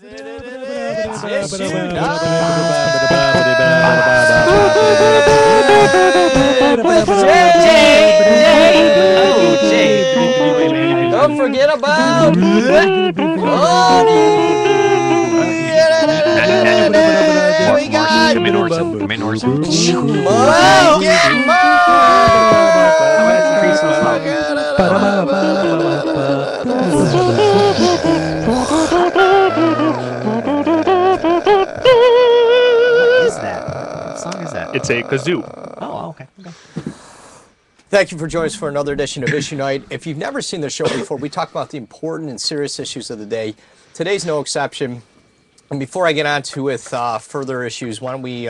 Don't forget about we got It's a kazoo. Oh, okay. Thank you for joining us for another edition of Issuenite. If you've never seen the show before, we talk about the important and serious issues of the day. Today's no exception. And before I get on to with further issues, why don't we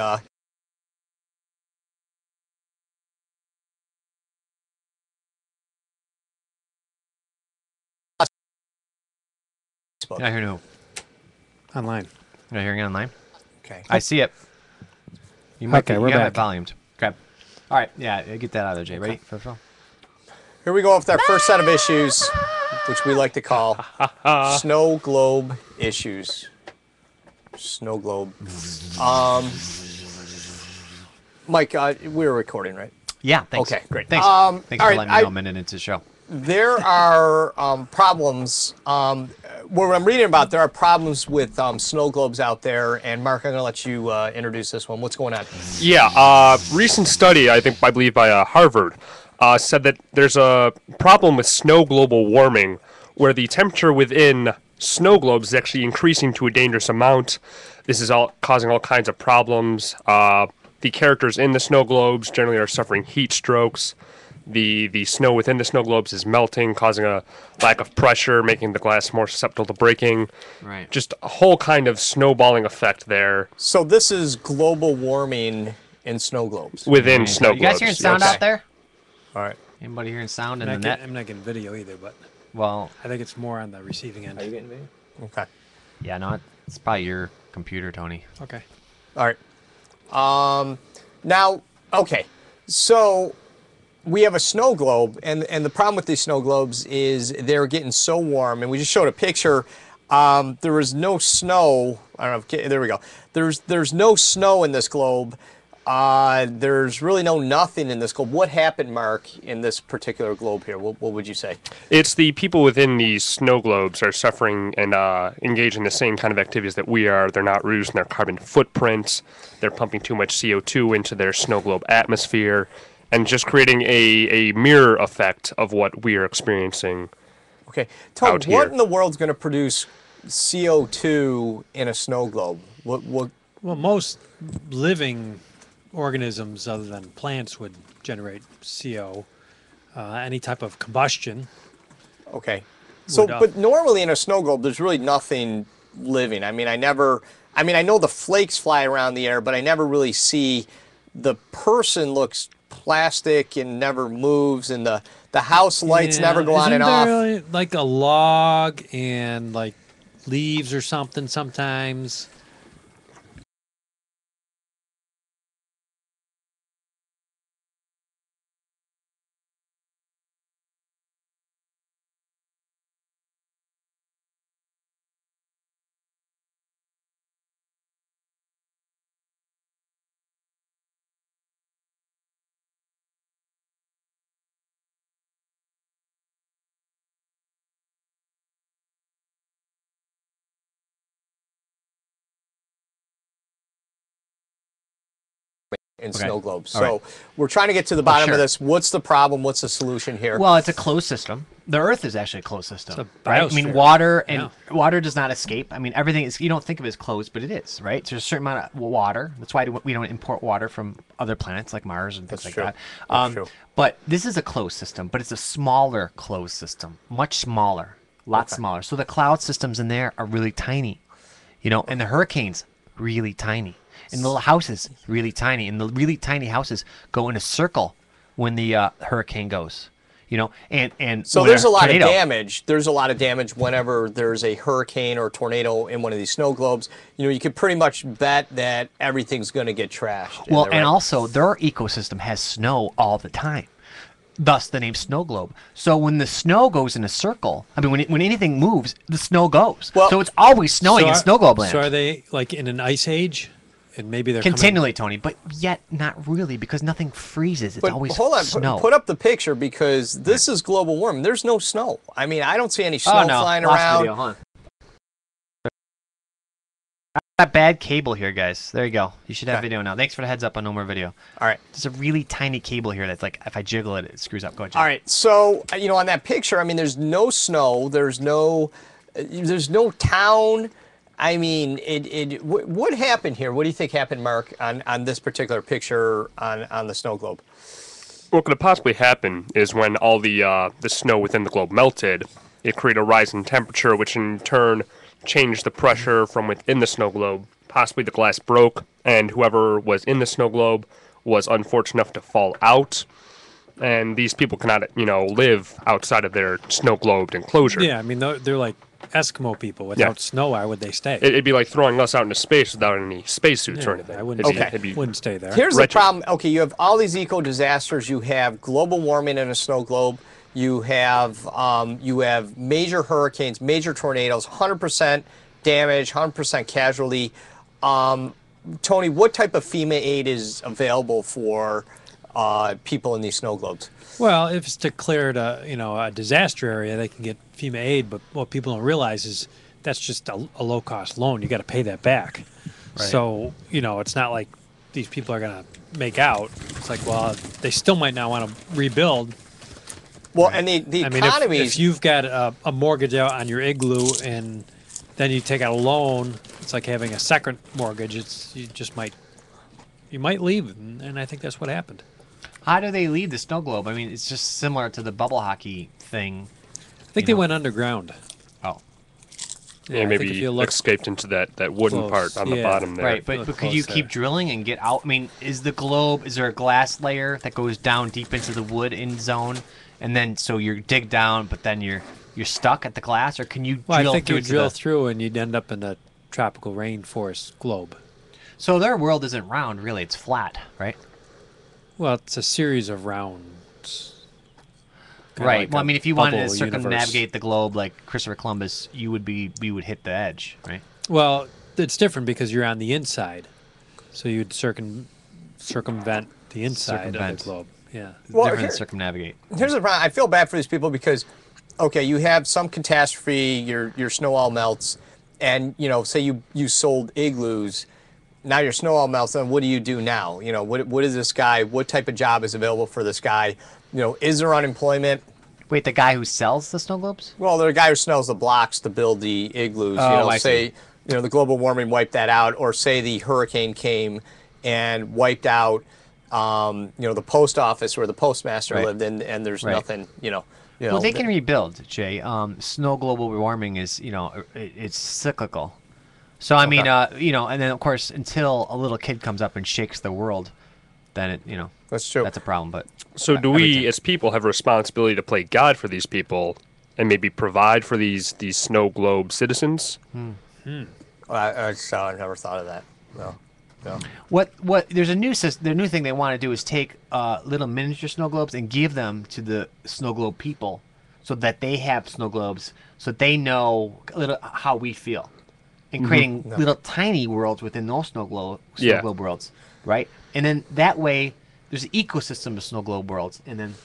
Yeah, I hear who? Online. You're hearing it online? Okay. I see it. You might Okay, be, we're you have back. it volumed. Okay. All right. Yeah, get that out of there, Jay. Ready for the film? Here we go with our first set of issues, which we like to call snow globe issues. Snow globe. Mike, we're recording, right? Yeah, thanks. Okay, great. Thanks. All Thanks for right, letting me know a minute into the show. There are problems. What I'm reading about, there are problems with snow globes out there. And Mark, I'm going to let you introduce this one. What's going on? Yeah, recent study, I believe by Harvard, said that there's a problem with snow global warming where the temperature within snow globes is actually increasing to a dangerous amount. This is all causing all kinds of problems. The characters in the snow globes generally are suffering heat strokes. The snow within the snow globes is melting, causing a lack of pressure, making the glass more susceptible to breaking. Right. Just a whole kind of snowballing effect there So this is global warming in snow globes. within snow You guys globes. hearing sound Okay. out there? All right. Anybody hearing sound in I'm the net? not getting video either, but Well, I think it's more on the receiving end. getting video? Okay. Yeah, no, it's probably your computer, Tony. Okay. All right. Now, okay. So we have a snow globe, and the problem with these snow globes is they're getting so warm, and we just showed a picture. There is no snow. I don't know. There we go. There's no snow in this globe. There's really nothing in this globe. What happened, Mark, in this particular globe here? What would you say? It's the people within these snow globes are suffering and engaged in the same kind of activities that we are. They're not reducing their carbon footprint. They're pumping too much CO2 into their snow globe atmosphere and just creating a mirror effect of what we are experiencing. Okay. Tony, Out what here. in the world's going to produce CO2 in a snow globe? What? Well, most living organisms other than plants would generate CO. Any type of combustion. Okay. So, Would, but normally in a snow globe, there's really nothing living. I mean, I know the flakes fly around the air, but I never really see the person looks plastic and never moves, and the house lights Yeah, never go on and isn't off. there like a log and like leaves or something sometimes? In snow globes. All So right. we're trying to get to the bottom sure. of this. What's the problem? What's the solution here? Well, it's a closed system. The Earth is actually a closed system. It's a right? I mean, biosphere. water and Yeah. water does not escape. I mean, everything is. You don't think of it as closed, but it is, right? There's a certain amount of water. That's why we don't import water from other planets like Mars and things That's like true. that. That's true. But this is a closed system, but it's a smaller closed system, much smaller, a lot smaller. So the cloud systems in there are really tiny, and the hurricanes really tiny. And the little houses, really tiny. And the really tiny houses go in a circle when the hurricane goes. And So when there's a lot tornado- of damage. There's a lot of damage whenever there's a hurricane or a tornado in one of these snow globes. You could pretty much bet that everything's going to get trashed. Well, Right? and also their ecosystem has snow all the time. thus the name snow globe. So when the snow goes in a circle, I mean, when anything moves, the snow goes. Well- So it's always snowing in snow globe land. So are they like in an ice age? And maybe they're Continually, Tony, but yet not really because nothing freezes. It's But always hold on, snow. put up the picture because this is global warming. There's no snow. I mean, I don't see any snow oh no, flying lost around. video, hold on. Got bad cable here, guys. There you go. You should have Okay. video now. Thanks for the heads up on no more video. All right. There's a really tiny cable here that's like if I jiggle it, it screws up. Go ahead. Jay. All right. So, on that picture, I mean, there's no snow. There's no town. I mean, what happened here? What do you think happened, Mark, on this particular picture on the snow globe? What could have possibly happened is when all the snow within the globe melted, it created a rise in temperature, which in turn changed the pressure from within the snow globe. Possibly the glass broke, and whoever was in the snow globe was unfortunate enough to fall out. And these people cannot, live outside of their snow globed enclosure. Yeah, I mean they're like Eskimo people. Without snow, why would they stay? It'd be like throwing us out into space without any spacesuits or anything. I wouldn't, wouldn't stay there. Here's the Wretched. problem. Okay, you have all these eco disasters. You have global warming in a snow globe. You have major hurricanes, major tornadoes, 100% damage, 100% casualty. Tony, what type of FEMA aid is available for people in these snow globes? Well, if it's declared a disaster area, they can get FEMA aid. But what people don't realize is that's just a low cost loan. You got to pay that back. Right. So it's not like these people are going to make out. It's like, well, they still might not want to rebuild. Well, and the I mean, economy. if you've got a mortgage out on your igloo and then you take out a loan, it's like having a second mortgage. You might leave, and I think that's what happened. How do they leave the snow globe? I mean, it's just similar to the bubble hockey thing. I think they went underground. Oh, Yeah, I think if maybe you look escaped into that wooden close, part on the yeah. bottom there. right. But Look could you close keep there. drilling and get out? I mean, is there a glass layer that goes down deep into the wood in zone, and then so you dig down, but then you're stuck at the glass, or can you Well, drill I think through you to drill the- through and you'd end up in a tropical rainforest globe. So their world isn't round, really. It's flat, right? Well, it's a series of rounds. Kinda Right. like Well, I a mean, if you wanted to bubble universe. circumnavigate the globe like Christopher Columbus, we would hit the edge, right? Well, it's different because you're on the inside, so you'd circumvent the inside of Circumvent. the globe. Yeah. Well, Different here- than circumnavigate. Here's the problem. I feel bad for these people because, okay, you have some catastrophe, your snow all melts, and say you sold igloos, now your snow all melts. Then what do you do now? What is this guy? What type of job is available for this guy? Is there unemployment? Wait, the guy who sells the snow globes? Well, the guy who smells the blocks to build the igloos. Oh, I say the global warming wiped that out, or say the hurricane came and wiped out the post office where the postmaster Right. lived, and there's Right. nothing. Well, they can rebuild, Jay. Snow global warming is, it's cyclical. So I mean, and then of course, until a little kid comes up and shakes the world, then That's true. that's a problem. But So do everything. we, as people, have a responsibility to play God for these people and maybe provide for these snow globe citizens? I never thought of that. No. What there's a new system. The new thing they want to do is take little miniature snow globes and give them to the snow globe people, so that they have snow globes, so they know a little how we feel, and creating little tiny worlds within those snow Yeah. globe worlds, right? And then that way, there's an ecosystem of snow globe worlds, and then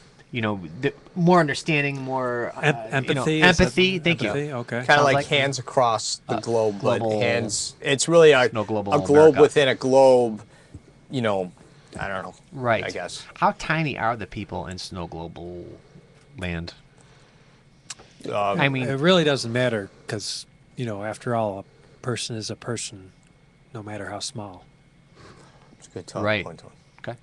more understanding, more empathy. empathy. Thank you. Okay. Kind of Sounds like like hands across the globe, but global- hands. It's really a Snow global globe America. within a globe. I don't know. Right. I guess. How tiny are the people in snow global land? I mean, It really doesn't matter because after all, a person is a person, no matter how small. It's a good talk Right. point. okay.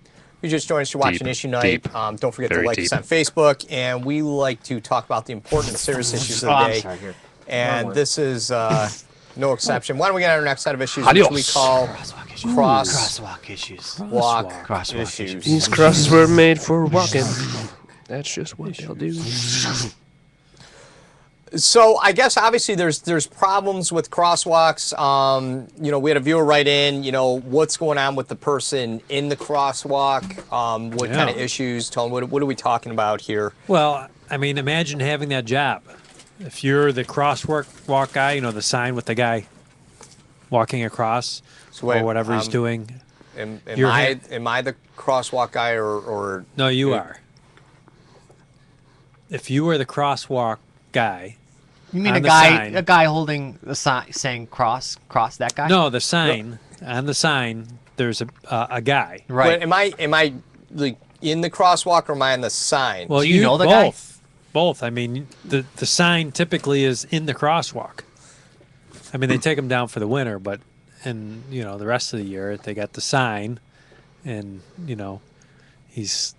You just joined us. You're watching Deep, Issue Night. deep, Don't forget to very like us deep. on Facebook, and we like to talk about the important and serious issues of the I'm day. sorry, here. And this is no exception. Why don't we get on our next set of issues, Adios. which we call Crosswalk issues. Crosswalk issues. walk issues. issues. These crosses were made for walking. That's just what they'll do. So I guess obviously there's problems with crosswalks. We had a viewer write in, what's going on with the person in the crosswalk? What kind of Yeah. issues? Tone, what are we talking about here? Well, I mean, imagine having that job. If you're the walk guy, the sign with the guy walking across So wait, or whatever he's doing. Am You're am I the crosswalk guy or No, you are. If you are the crosswalk guy, You mean on a the guy, sign. a guy holding the sign saying cross, that guy? no, the sign on the sign, there's a guy. Right. But am I like in the crosswalk or am I on the sign? Well, Do you know the guy? Both. I mean, the sign typically is in the crosswalk. I mean, they take them down for the winter, but the rest of the year they got the sign, and he's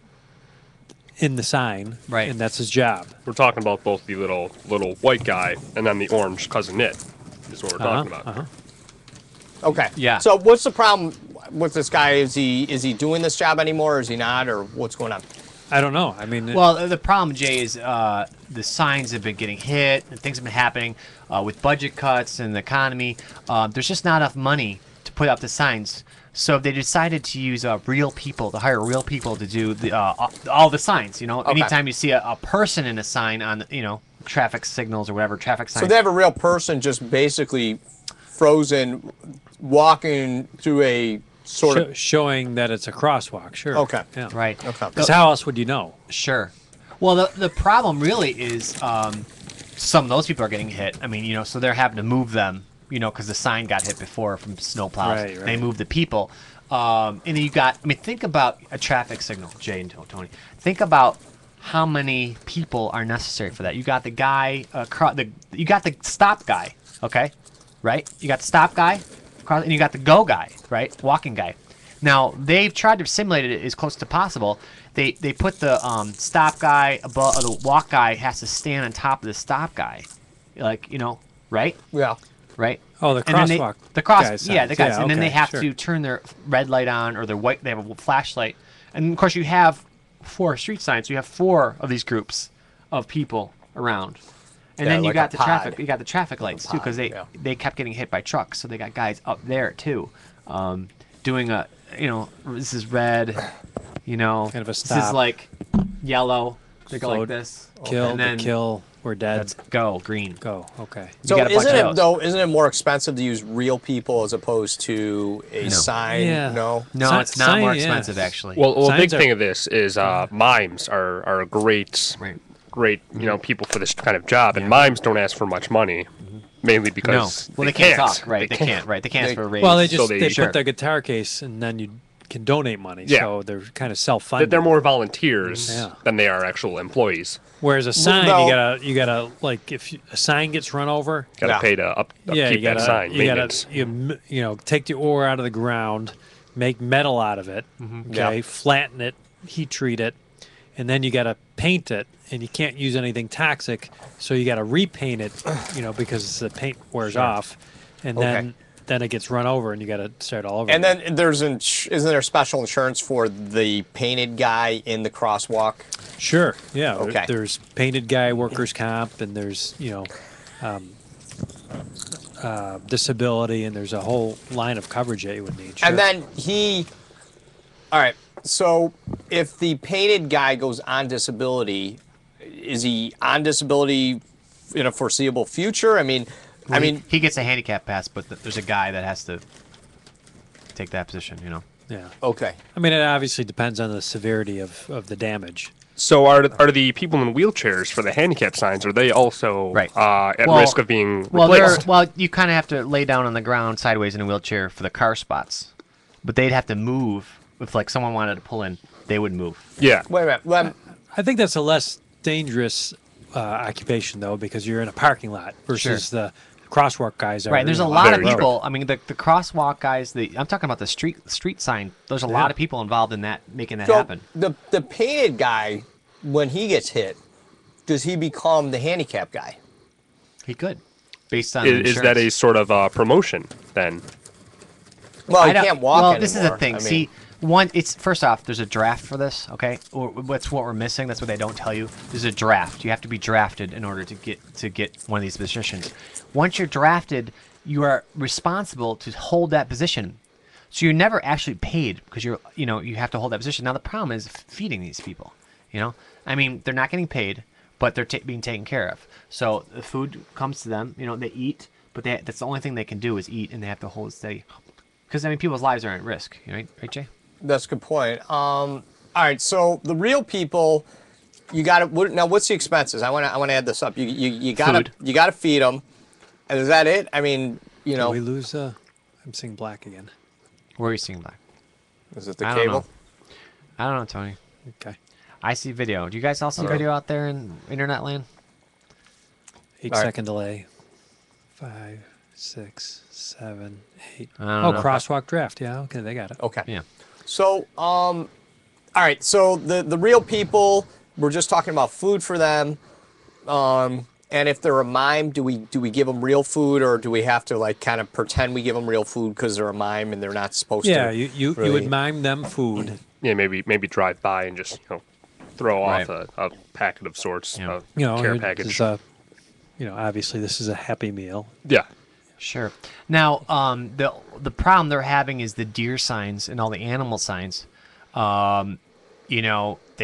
in the sign, Right. and that's his job. We're talking about both the little white guy and then the orange cousin Knit is what we're talking about. Okay. Yeah. So what's the problem with this guy? Is he doing this job anymore, or is he not, or what's going on? I don't know. I mean, Well, the problem, Jay, is the signs have been getting hit, and things have been happening with budget cuts and the economy. There's just not enough money to put up the signs. So they decided to use real people, to hire real people to do all the signs. Anytime you see a person in a sign on, traffic signals or whatever, traffic signs. So they have a real person just basically frozen, walking through a sort of. showing that it's a crosswalk. Sure. Okay. Yeah. Right. Okay. Because how else would you know? Sure. Well, the problem really is some of those people are getting hit. I mean, so they're having to move them, because the sign got hit before from snowplows. Right, right. They move the people. And then you got, think about a traffic signal, Jay and Tony. Think about how many people are necessary for that. You got the guy, you got the stop guy, okay? Right? You got the stop guy, and you got the go guy, right? Walking guy. Now, they've tried to simulate it as close to possible. They put the stop guy above, the walk guy has to stand on top of the stop guy. Right? Yeah. Right? Oh, the And then crosswalk. the cross, guys yeah, signs. the guys, and then okay, they have sure. to turn their red light on or their white. They have a flashlight, and of course you have 4 street signs. So you have 4 of these groups of people around, and Yeah, then you like got a the traffic. pod. You got the traffic lights too, because yeah. they kept getting hit by trucks. So they got guys up there too, doing a this is red, Kind of a this is stop. like yellow. They go like Float. this. Kill, and then kill, we're dead. Let's go green. Go. Okay. So got a bunch of those. isn't it more expensive to use real people as opposed to a sign? Yeah. No. No, Si- it's not more sign, yeah. expensive actually. Well, a big Signs are- thing of this is mimes are a great, Right. great people for this kind of job, and mimes don't ask for much money, mainly no, because well they can't talk. Right, they can't. Right, they can't ask for a raise. Well, they So just they- they Sure. put their guitar case, and then you can donate money. Yeah. So they're kind of self-funded. they're more volunteers Yeah. than they are actual employees. Whereas a sign, no. you gotta like if a sign gets run over, Got to Yeah. pay to upkeep yeah, you that gotta sign. you Maintenance. gotta take the ore out of the ground, make metal out of it, okay, Yeah. flatten it, heat treat it, and then you gotta paint it. And you can't use anything toxic, so you gotta repaint it, because the paint wears off, and then it gets run over, and you gotta start all over. And again. then isn't there special insurance for the painted guy in the crosswalk? Sure, yeah. Okay. There's painted guy workers' comp, and there's disability, and there's a whole line of coverage that you would need. Sure. And then all right. So if the painted guy goes on disability, is he on disability in a foreseeable future? I mean, he gets a handicap pass, but there's a guy that has to take that position. yeah. okay. I mean, it obviously depends on the severity of the damage. So are the people in wheelchairs for the handicap signs? Are they also Right. At Well- risk of being Well, replaced? you kind of have to lay down on the ground sideways in a wheelchair for the car spots, but they'd have to move if like someone wanted to pull in. They would move. Yeah. Wait a minute. I think that's a less dangerous occupation, though, because you're in a parking lot versus the crosswalk guys are. Right. There's a in lot of Very true. people. I mean, the crosswalk guys. I'm talking about the street sign. There's a lot of people involved in that, making that So happen. the painted guy, when he gets hit, does he become the handicap guy? He could, based on the Is that a insurance. sort of promotion then? Well, I he don't- can't walk well, anymore. this is the thing. I mean, See, It's first off, there's a draft for this, okay? Or what's what we're missing? That's what they don't tell you. There's a draft. You have to be drafted in order to get one of these positions. Once you're drafted, you are responsible to hold that position. So you're never actually paid because you have to hold that position. Now the problem is feeding these people. I mean, they're not getting paid, but they're being taken care of. So the food comes to them. They eat, but that's the only thing they can do is eat, and they have to hold it steady. Because I mean, people's lives are at risk, right, Jay? That's a good point. All right, so the real people, you got to now. What's the expenses? I want to add this up. You got to feed them, and is that it? I mean, Did we lose? I'm seeing black again. Where are you seeing black? Is it the cable? I don't know, Tony. Okay. I see video. Do you guys all see video out there in internet land? 8-second delay. 5, 6, 7, 8. I don't know. Crosswalk draft. Yeah. Okay, they got it. Okay. Yeah. So, all right. So the real people, we're just talking about food for them. And if they're a mime, do we give them real food, or do we have to like kind of pretend we give them real food because they're a mime and they're not supposed to? Yeah, you would mime them food. Yeah, maybe drive by and just throw off a packet of sorts, a care package. Obviously this is a Happy Meal. Yeah. Sure. Now, the problem they're having is the deer signs and all the animal signs. They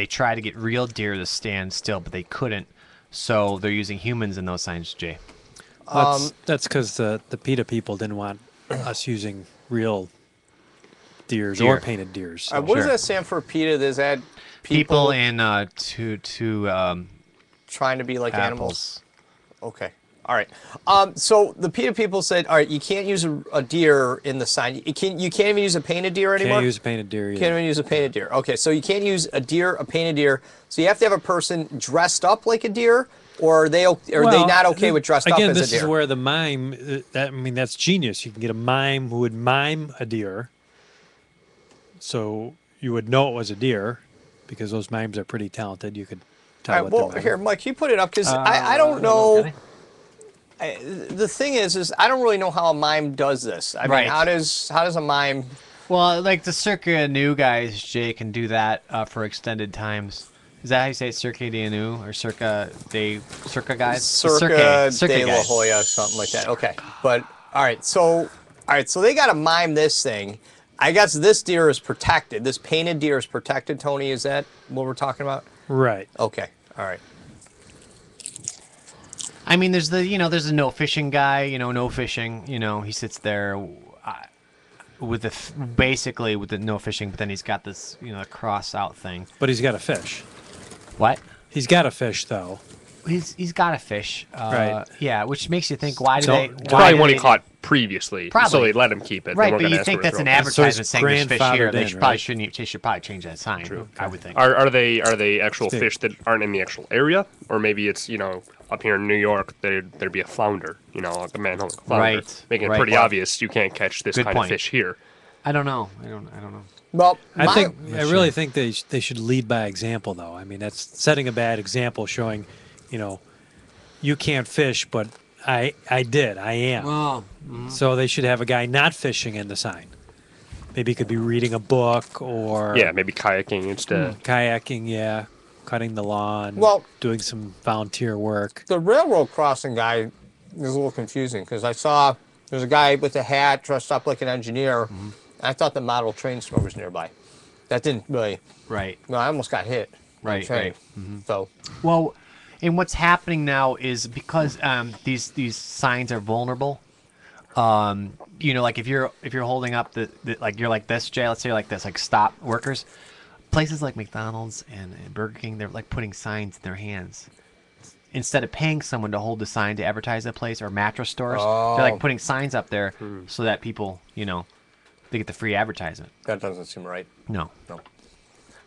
try to get real deer to stand still, but they couldn't. So they're using humans in those signs, Jay. That's because the PETA people didn't want us using real deers or painted deers. So. What does that stand for, PETA? Is that people in trying to be like apples. Animals? Okay. All right. So the PETA people said, all right, you can't use a deer in the sign. You can't even use a painted deer anymore? Can't use a painted deer either. Can't even use a painted deer. Okay, so you can't use a painted deer. So you have to have a person dressed up like a deer, or are they not okay with dressed up as a deer? Again, this is where the mime, that's genius. You can get a mime who would mime a deer, so you would know it was a deer, because those mimes are pretty talented. You could tell all right, well, here, Mike, you put it up, because I don't know. The thing is I don't really know how a mime does this. I mean, how does a mime? Well, like the Circa Nu guys, Jay, can do that for extended times. Is that how you say it? Circa de Nu or Circa guys? Circa de La guys. Hoya, something like that. Okay, but all right, so they got to mime this thing. I guess this deer is protected. This painted deer is protected. Tony, is that what we're talking about? Right. Okay. All right. I mean, there's the no fishing guy. No fishing. He sits there basically with the no fishing, but then he's got this cross out thing. But he's got a fish. What? He's got a fish though. He's got a fish. Right. Yeah, which makes you think, why do they? Probably one he caught previously, Probably. so they let him keep it. Right, but you think that's an advertisement saying there's fish here. They should probably change that sign. True. I would think. Are they actual fish that aren't in the actual area, or maybe it's up here in New York there'd be a flounder, like a manhole flounder, Right. making it pretty obvious you can't catch this kind of fish here. I don't know. I don't know. Well, I really think they should lead by example, though. I mean, that's setting a bad example, showing, you can't fish, but I did. I am. Well, So they should have a guy not fishing in the sign. Maybe he could be reading a book or maybe kayaking instead. Kayaking, cutting the lawn. Well, doing some volunteer work. the railroad crossing guy is a little confusing, because I saw there's a guy with a hat dressed up like an engineer. Mm-hmm. I thought the model train store was nearby. That didn't really. right. No, I almost got hit. Right, Train. right. So. Well, and what's happening now is because these signs are vulnerable. Like if you're holding up the like you're like this, Jay. Let's say you're like this, like stop workers. Places like McDonald's and Burger King, they're like putting signs in their hands instead of paying someone to hold the sign to advertise the place, or mattress stores. They're like putting signs up there so that people, they get the free advertisement. That doesn't seem right. No.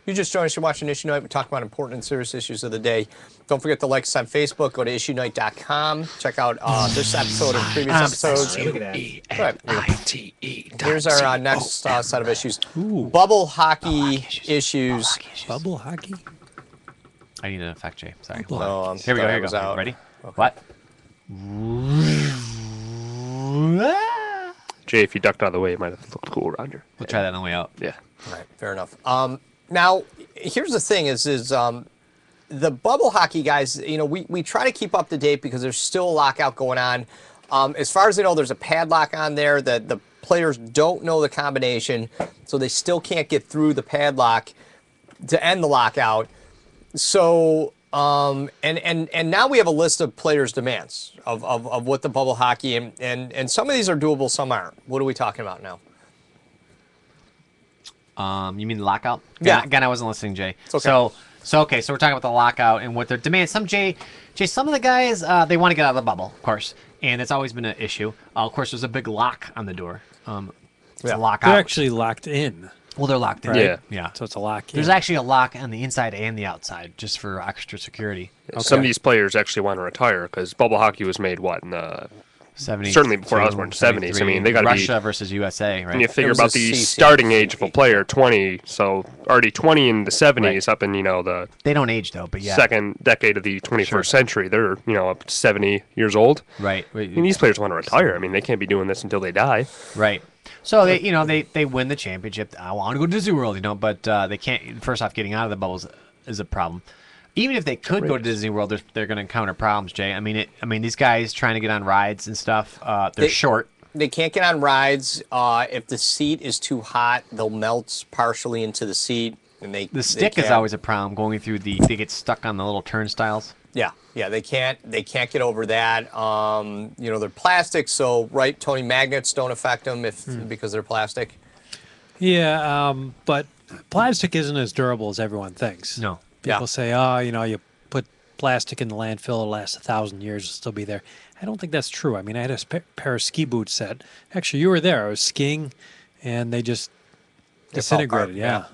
You just joined us. You're watching Issuenite. We talk about important and serious issues of the day. Don't forget to like us on Facebook. Go to issuenite.com. Check out this episode and previous episodes. ITE. Here's our next set of issues. Bubble hockey issues. Bubble hockey? I need an effect, Jay. Sorry. No, Here we go. Ready? Okay. What? Jay, if you ducked out of the way, it might have looked cool around here. We'll try that on the way out. Yeah. Right, fair enough. Now, here's the thing: is the bubble hockey guys? You know, we try to keep up to date because there's still a lockout going on. As far as I know, there's a padlock on there that the players don't know the combination, so they still can't get through the padlock to end the lockout. So, and now we have a list of players' demands of what the bubble hockey and some of these are doable, some aren't. What are we talking about now? You mean the lockout? Yeah. Again, I wasn't listening, Jay. It's okay. So we're talking about the lockout and what their demands. Jay, some of the guys they want to get out of the bubble, of course, and it's always been an issue. Of course, there's a big lock on the door. It's a lockout. They're actually locked in. Well, they're locked in. Right. Yeah. So it's a lock. There's actually a lock on the inside and the outside, just for extra security. Some of these players actually want to retire because bubble hockey was made, in the 70, certainly before I was born, 70s. I mean, they got to be. Russia versus USA, right? And you figure was about a the CC. starting age of a player, 20. So already 20 in the 70s, up in the They don't age though, but yeah. second decade of the 21st century. They're up to 70 years old. Right. And these players want to retire. I mean, they can't be doing this until they die. Right. So they win the championship. I want to go to Disney World, but they can't. First off, getting out of the bubbles is a problem. Even if they could go to Disney World, they're going to encounter problems, Jay. I mean, these guys trying to get on rides and stuff, they're short. They can't get on rides. If the seat is too hot, they'll melt partially into the seat, and The stick is always a problem going through they get stuck on the little turnstiles. Yeah, they can't get over that. They're plastic, so right, Tony, magnets don't affect them because they're plastic. Yeah, but plastic isn't as durable as everyone thinks. No. People say, you put plastic in the landfill, it'll last 1,000 years, it'll still be there. I don't think that's true. I mean, I had a pair of ski boots that, actually, you were there. I was skiing, and they just disintegrated. Yeah,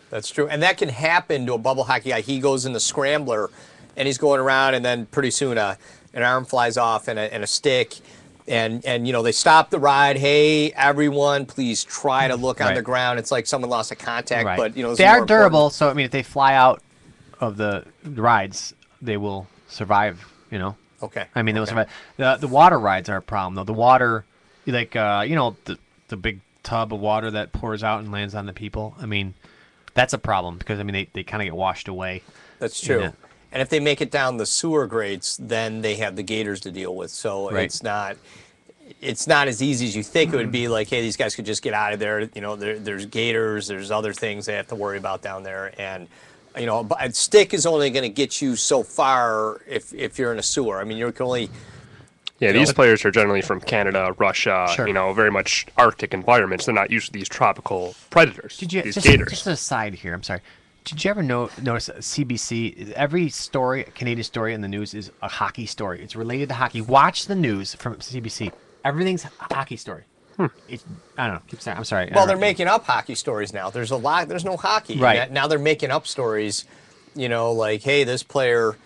that's true. And that can happen to a bubble hockey guy. He goes in the scrambler, and he's going around, and then pretty soon an arm flies off and a stick. And they stop the ride. Hey, everyone, please try to look on the ground. It's like someone lost a contact, Right. but they are durable. So I mean, if they fly out of the rides, they will survive. Okay. I mean, they will survive. The water rides are a problem though. The water, like the big tub of water that pours out and lands on the people. I mean, that's a problem because they kind of get washed away. That's true. Yeah. And if they make it down the sewer grates, then they have the gators to deal with. So it's not as easy as you think it would be. Like, hey, these guys could just get out of there. There's gators, there's other things they have to worry about down there. And a stick is only going to get you so far if you're in a sewer. I mean, you can only. Yeah, these players are generally from Canada, Russia, Sure. Very much Arctic environments. They're not used to these tropical predators, these just gators. an aside here? I'm sorry. Did you ever notice CBC? Every story, Canadian story in the news is a hockey story. It's related to hockey. Watch the news from CBC. Everything's a hockey story. I don't know. Keep saying. I'm sorry. Well, they're making up hockey stories now. There's no hockey. Right. Now they're making up stories, like, hey, this player,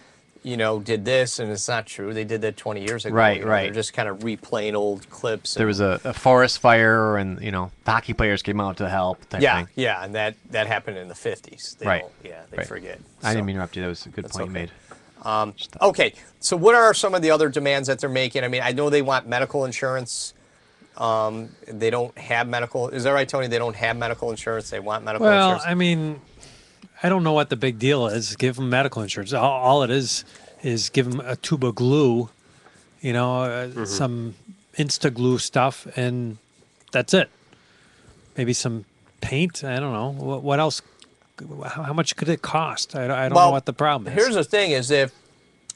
did this, and it's not true. They did that 20 years ago. Right. They're just kind of replaying old clips. There was a forest fire, and the hockey players came out to help. Type thing. And that happened in the 50s. They Right. don't- Yeah, they Right. forget. I didn't So- mean to interrupt you. That was a good point you okay. made. Okay, so what are some of the other demands that they're making? I mean, I know they want medical insurance. They don't have medical. Is that right, Tony? They don't have medical insurance. They want medical Well, insurance. I mean, I don't know what the big deal is. Give them medical insurance. All it is give them a tube of glue, some Insta-glue stuff, and that's it. Maybe some paint. I don't know. What else? How much could it cost? I don't know what the problem is. Here's the thing: is if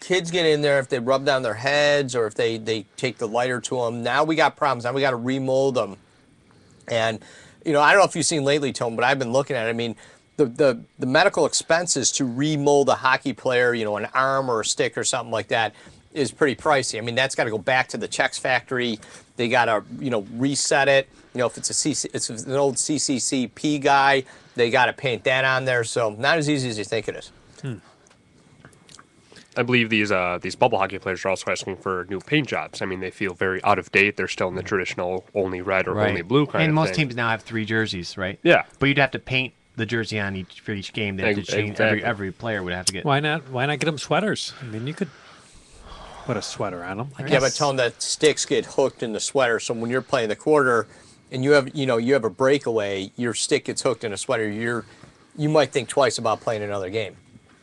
kids get in there, if they rub down their heads, or if they take the lighter to them, now we got problems. Now we got to remold them. And I don't know if you've seen lately, Tone, but I've been looking at it. I mean, the medical expenses to remold a hockey player, an arm or a stick or something like that, is pretty pricey. I mean, that's got to go back to the Czechs factory. They got to reset it. If it's an old CCCP guy, they got to paint that on there. So not as easy as you think it is. I believe these bubble hockey players are also asking for new paint jobs. I mean, they feel very out of date. They're still in the traditional only red or only blue kind and of most thing. teams now have 3 jerseys, right? Yeah. But you'd have to paint the jersey on for each game. They have to change. Exactly. Every player would have to get. Why not get them sweaters? I mean, you could. put a sweater on them. Yeah, but tell them that sticks get hooked in the sweater. So when you're playing the quarter, and you have a breakaway, your stick gets hooked in a sweater. You might think twice about playing another game.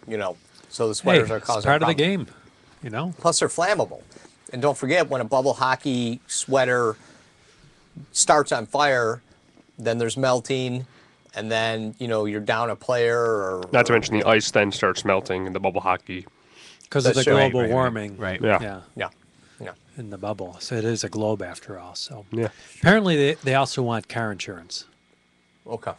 So the Hey, sweaters are it's causing part of the problems. game. Plus, they're flammable. And don't forget, when a bubble hockey sweater starts on fire, then there's melting, and then you're down a player. Not to mention the ice then starts melting in the bubble hockey. Because of the That's right, global right. warming. Right. Yeah. Yeah. Yeah, yeah. In the bubble. So it is a globe after all. So Yeah. apparently they also want car insurance. Okay.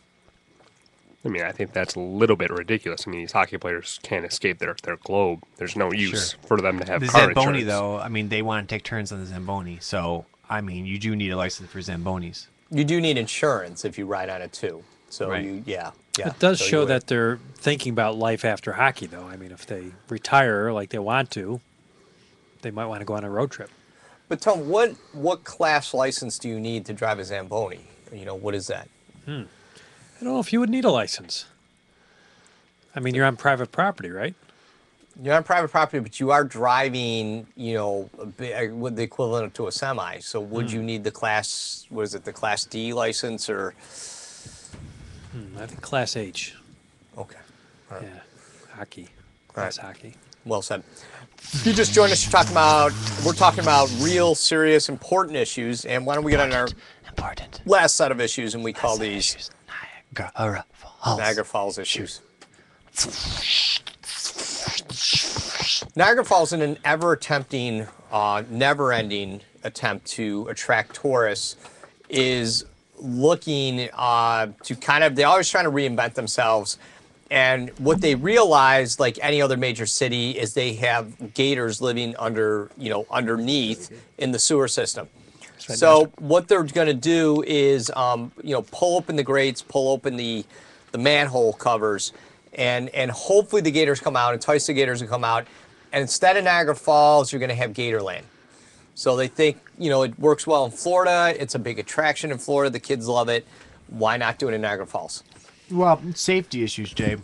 I mean, I think that's a little bit ridiculous. I mean, these hockey players can't escape their globe. There's no use for them to have The car Zamboni, insurance. though, I mean, they want to take turns on the Zamboni. So, I mean, you do need a license for Zambonis. You do need insurance if you ride on it too. So Right. yeah. It does So you show would- that they're thinking about life after hockey, though. I mean, if they retire like they want to, they might want to go on a road trip. But Tom, what class license do you need to drive a Zamboni? What is that? I don't know if you would need a license. I mean, you're on private property, right? You're on private property, but you are driving, with the equivalent to a semi. So would you need the class? Was it the Class D license or? I think Class H. Okay. All right. Yeah, hockey. Class hockey. Well said. If you just joined us, we're talking about real, serious, important issues. And why don't we get on our Important. last set of issues, and we call these Niagara Falls. Niagara Falls issues. Niagara Falls, in an never-ending attempt to attract tourists, is looking to they're always trying to reinvent themselves. And what they realize, like any other major city, is they have gators living underneath in the sewer system. So what they're going to do is, pull open the grates, pull open the manhole covers, and hopefully the gators come out, entice the gators to come out. And instead of Niagara Falls, you're going to have Gatorland. So they think, it works well in Florida. It's a big attraction in Florida. The kids love it. Why not do it in Niagara Falls? Well, safety issues, Jay.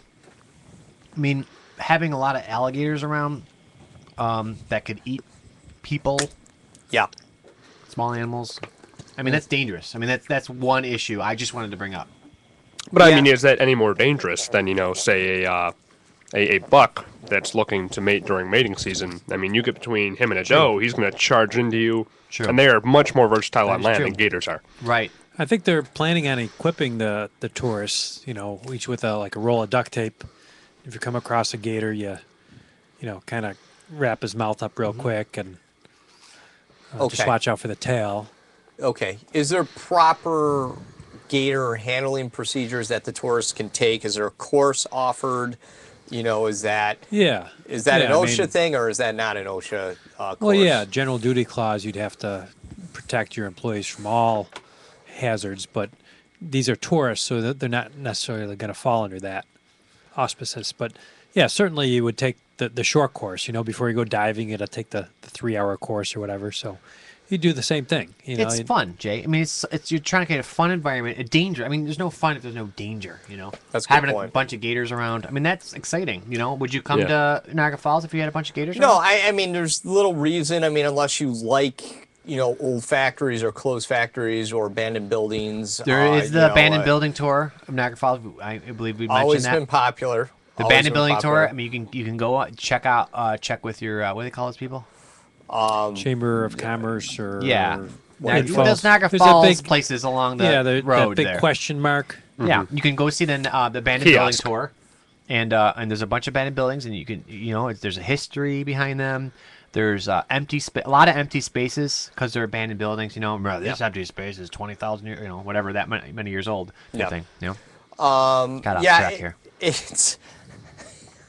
I mean, having a lot of alligators around that could eat people, Yeah. small animals. I mean, that's dangerous. I mean, that's one issue I just wanted to bring up. But I Yeah. mean, is that any more dangerous than say a buck that's looking to mate during mating season? I mean, you get between him and a doe, he's going to charge into you, True. and they are much more versatile That on is land true. than gators are. Right. I think they're planning on equipping the tourists, each with a roll of duct tape. If you come across a gator, you kind of wrap his mouth up real quick and just Okay. watch out for the tail. Okay. Is there proper gator handling procedures that the tourists can take? Is there a course offered? Is that Yeah. an Yeah, I OSHA mean- thing, or is that not an OSHA course? Well, yeah, general duty clause, you'd have to protect your employees from all hazards, but they're tourists, so that they're not necessarily going to fall under that auspices. But yeah, certainly you would take the short course, before you go diving, you got to take the 3-hour course or whatever. So you do the same thing. It's fun, Jay. I mean, it's you're trying to create a fun environment, a danger. I mean, there's no fun if there's no danger. That's a good having a point. bunch of gators around. I mean, that's exciting. Would you come Yeah. to Niagara Falls if you had a bunch of gators? No, around? I mean, there's little reason. I mean, unless you like, old factories or closed factories or abandoned buildings. There is the abandoned building tour of Niagara Falls. I believe we mentioned Always that. been popular. The Always abandoned been building popular. tour. I mean, you can go check with your what do they call those people? Chamber of Commerce or Yeah. Niagara Those Falls. Niagara There's a Falls big- places along the the road that big there. question mark. Yeah, you can go see the abandoned building Kiosk. tour, and there's a bunch of abandoned buildings, and you can there's a history behind them. There's a lot of empty spaces because they're abandoned buildings. Remember, this empty space is 20,000 years, whatever that many years old. Type Yeah. thing. Got off Yeah, track here. it's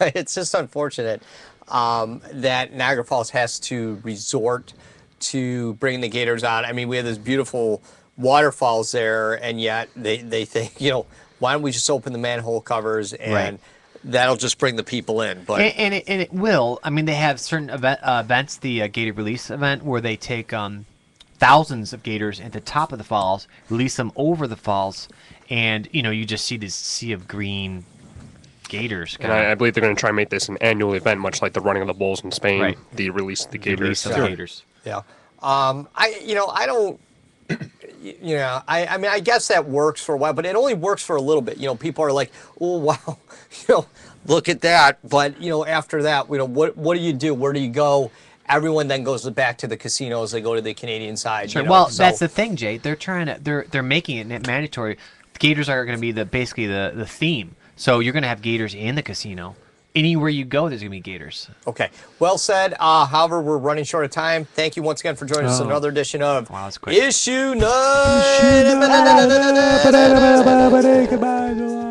it's just unfortunate that Niagara Falls has to resort to bringing the gators out. I mean, we have this beautiful waterfalls there, and yet they think, why don't we just open the manhole covers and Right. that'll just bring the people in. But And it will. I mean, they have certain events, the gator release event, where they take thousands of gators at the top of the falls, release them over the falls, and you just see this sea of green gators. And I believe they're going to try and make this an annual event, much like the running of the bulls in Spain, Right. the release of the The gators. release of the gators. Yeah. I don't. I mean, I guess that works for a while, but it only works for a little bit. People are like, oh wow, look at that. But after that, what do you do? Where do you go? Everyone then goes back to the casinos. They go to the Canadian side. Sure. Well, that's the thing, Jay. They're trying to. They're making it mandatory. Gators are going to be basically the theme. So you're going to have gators in the casino. Anywhere you go, there's going to be gators. Okay. Well said. However, we're running short of time. Thank you once again for joining us on another edition of Wow, that's quick. Issue Night. Goodbye.